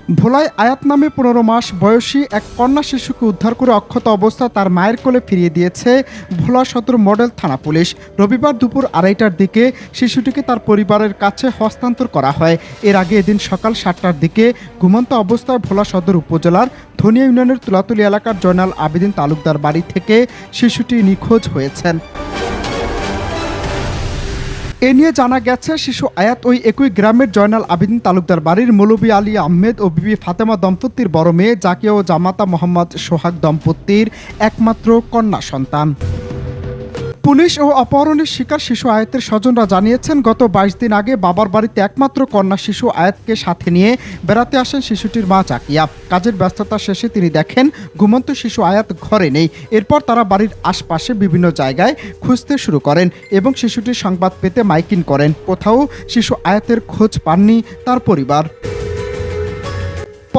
ভোলায় আয়াত নামে ১৫ মাস বয়সী এক কন্যা শিশুকে উদ্ধার করে অক্ষত অবস্থায় তার মায়ের কোলে ফিরিয়ে দিয়েছে ভোলা সদর মডেল থানা পুলিশ। রবিবার দুপুর ২:৩০টার দিকে শিশুটিকে তার পরিবারের কাছে হস্তান্তর করা হয়। এর আগে এদিন সকাল ৭টার দিকে ঘুমন্ত অবস্থায় ভোলা সদর উপজেলার ধনিয়া ইউনিয়নের তুলাতুলি এলাকার জয়নাল আবেদিন তালুকদার বাড়ি থেকে শিশুটি নিখোঁজ হয়েছেন। এ নিয়ে জানা গেছে, শিশু আয়াত ওই একই গ্রামের জয়নাল আবেদিন তালুকদার বাড়ির মৌলভী আলী আহমেদ ও বিবি ফাতেমা দম্পতির বড় মেয়ে জাকিয়া ও জামাতা মোহাম্মদ সোহাগ দম্পতির একমাত্র কন্যা সন্তান। পুলিশ ও অপহরণের শিকার শিশু আয়াতের স্বজনরা জানিয়েছেন, গত ২২ দিন আগে বাবার বাড়িতে একমাত্র কন্যা শিশু আয়াতকে সাথে নিয়ে বেড়াতে আসেন শিশুটির মা জাকিয়া। কাজের ব্যস্ততা শেষে তিনি দেখেন ঘুমন্ত শিশু আয়াত ঘরে নেই। এরপর তারা বাড়ির আশপাশে বিভিন্ন জায়গায় খুঁজতে শুরু করেন এবং শিশুটির সংবাদ পেতে মাইকিং করেন। কোথাও শিশু আয়াতের খোঁজ পাননি তার পরিবার।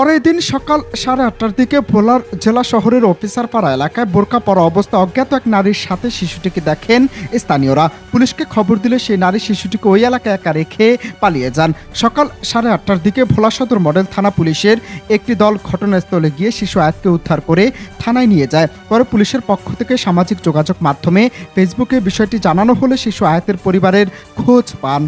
পরের দিন সকাল ৮:৩০টার দিকে ভোলার জেলা শহরের অফিসারপাড়া এলাকায় বোরকা পরা অবস্থা অজ্ঞাত এক নারীর সাথে শিশুটিকে দেখেন স্থানীয়রা। পুলিশকে খবর দিলে সেই নারী শিশুটিকে ওই এলাকায় একা রেখে পালিয়ে যান। সকাল ৮:৩০টার দিকে ভোলা সদর মডেল থানা পুলিশের একটি দল ঘটনাস্থলে গিয়ে শিশু আয়াতকে উদ্ধার করে থানায় নিয়ে যায়। পরে পুলিশের পক্ষ থেকে সামাজিক যোগাযোগ মাধ্যমে ফেসবুকে বিষয়টি জানানো হলে শিশু আয়াতের পরিবারের খোঁজ পান।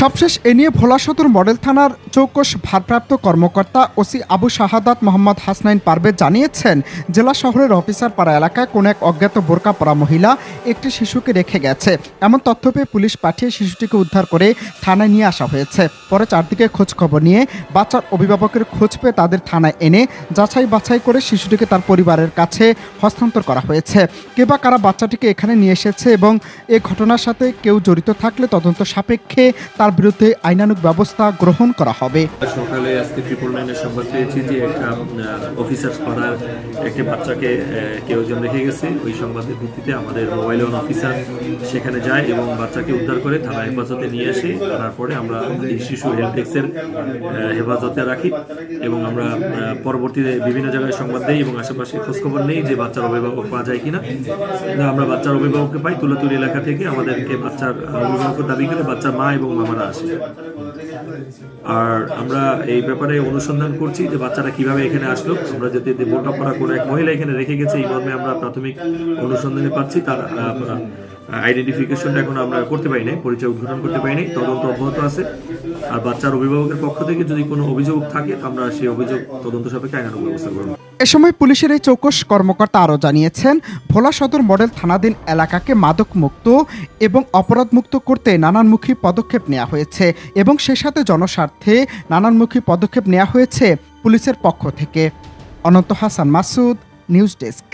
সবশেষ এ নিয়ে ভোলা সদর মডেল থানার চৌকস ভারপ্রাপ্ত কর্মকর্তা ওসি আবু শাহাদাত মোহাম্মদ হাসনাইন পারভেজ জানিয়েছেন, জেলা শহরের অফিসারপাড়া এলাকায় কোনো এক অজ্ঞাত বোরকা পরা মহিলা একটি শিশুকে রেখে গেছে। এমন তথ্য পেয়ে পুলিশ পাঠিয়ে শিশুটিকে উদ্ধার করে থানায় নিয়ে আসা হয়েছে। পরে চারদিকে খোঁজ খবর নিয়ে বাচ্চার অভিভাবকের খোঁজ পেয়ে তাদের থানায় এনে যাচাই বাছাই করে শিশুটিকে তার পরিবারের কাছে হস্তান্তর করা হয়েছে। কে বা কারা বাচ্চাটিকে এখানে নিয়ে এসেছে এবং এ ঘটনার সাথে কেউ জড়িত থাকলে তদন্ত সাপেক্ষে তার বিরুদ্ধে আইনানুগ ব্যবস্থা গ্রহণ করা হবে। সকালে আজকে 999 সংবাদ পেয়েছি যে একটা অফিসার পাড়ার একটি বাচ্চাকে কেউ একজন রেখে গেছে। ওই সংবাদের ভিত্তিতে আমাদের মোবাইল ওয়ান অফিসার সেখানে যায় এবং বাচ্চাকে উদ্ধার করে থানা হেফাজতে নিয়ে আসে। তারপরে আমরা এই শিশু হেল্প ডেস্কের হেফাজতে রাখি এবং আমরা পরবর্তীতে বিভিন্ন জায়গায় সংবাদ দিই এবং আশেপাশে খোঁজখবর নেই যে বাচ্চার অভিভাবক পাওয়া যায় কিনা। আমরা বাচ্চার অভিভাবককে পাই তুলাতুলি এলাকা থেকে। আমাদেরকে বাচ্চার অভিভাবক দাবি করে বাচ্চার মা এবং মামারা আসে। আর আমরা এই ব্যাপারে অনুসন্ধান করছি যে বাচ্চারা কিভাবে এখানে আসলো। আমরা যদি বোরকা পরা কোনো এক মহিলা এখানে রেখে গেছে এই মর্মে আমরা প্রাথমিক অনুসন্ধানে পাচ্ছি। তার আইডেন্টিফিকেশনটা এখন আমরা করতে পারি নাই, পরিচয় উদ্ঘাটন করতে পারিনি। তদন্ত অব্যাহত আছে। আর বাচ্চার অভিভাবকের পক্ষ থেকে যদি কোনো অভিযোগ থাকে আমরা সেই অভিযোগ তদন্ত সাপেক্ষে আইনানুগ ব্যবস্থা করব। এ সময় পুলিশের এই চৌকস কর্মকর্তা আরও জানিয়েছেন, ভোলা সদর মডেল থানাধীন এলাকাকে মাদকমুক্ত এবং অপরাধমুক্ত করতে নানানমুখী পদক্ষেপ নেওয়া হয়েছে এবং সে সাথে জনস্বার্থে নানানমুখী পদক্ষেপ নেওয়া হয়েছে পুলিশের পক্ষ থেকে। অনন্ত হাসান মাসুদ, নিউজ ডেস্ক।